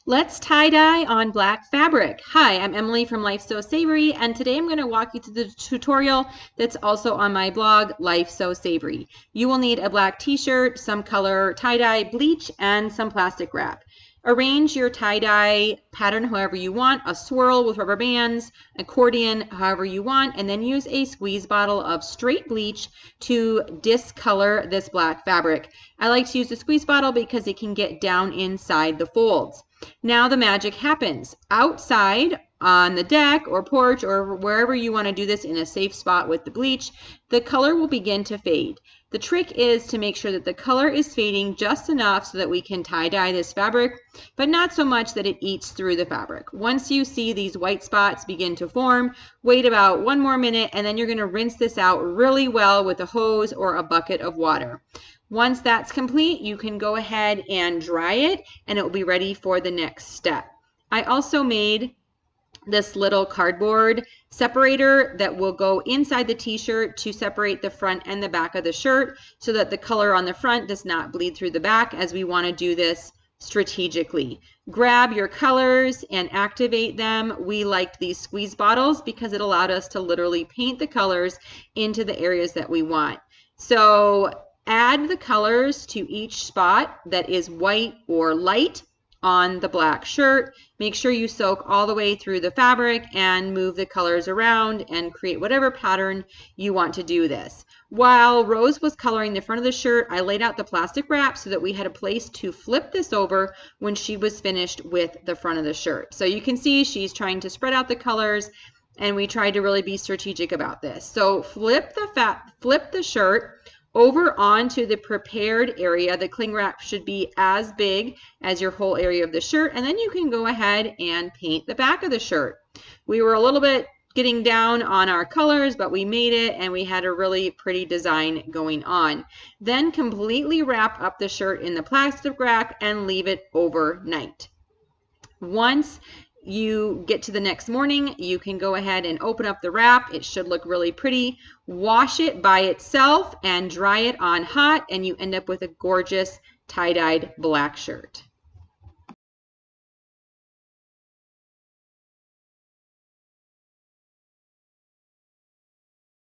Let's tie-dye on black fabric. Hi, I'm Emily from Life Sew Savory, and today I'm going to walk you through the tutorial that's also on my blog, Life Sew Savory. You will need a black t-shirt, some color tie-dye bleach, and some plastic wrap. Arrange your tie-dye pattern however you want, a swirl with rubber bands, accordion, however you want, and then use a squeeze bottle of straight bleach to discolor this black fabric. I like to use the squeeze bottle because it can get down inside the folds. Now the magic happens. Outside on the deck or porch or wherever you want to do this in a safe spot with the bleach, the color will begin to fade. The trick is to make sure that the color is fading just enough so that we can tie-dye this fabric, but not so much that it eats through the fabric. Once you see these white spots begin to form, wait about 1 more minute, and then you're going to rinse this out really well with a hose or a bucket of water. Once that's complete, you can go ahead and dry it, and it will be ready for the next step. I also made this little cardboard separator that will go inside the t-shirt to separate the front and the back of the shirt so that the color on the front does not bleed through the back, as we want to do this strategically. Grab your colors and activate them. We liked these squeeze bottles because it allowed us to literally paint the colors into the areas that we want. So add the colors to each spot that is white or light on the black shirt. Make sure you soak all the way through the fabric and move the colors around and create whatever pattern you want to do this. While Rose was coloring the front of the shirt, I laid out the plastic wrap so that we had a place to flip this over when she was finished with the front of the shirt. So you can see she's trying to spread out the colors, and we tried to really be strategic about this. So flip the shirt over onto the prepared area. The cling wrap should be as big as your whole area of the shirt, and then you can go ahead and paint the back of the shirt. We were a little bit getting down on our colors, but we made it, and we had a really pretty design going on. Then completely wrap up the shirt in the plastic wrap and leave it overnight. Once you get to the next morning, you can go ahead and open up the wrap. It should look really pretty. Wash it by itself and dry it on hot, and you end up with a gorgeous tie-dyed black shirt.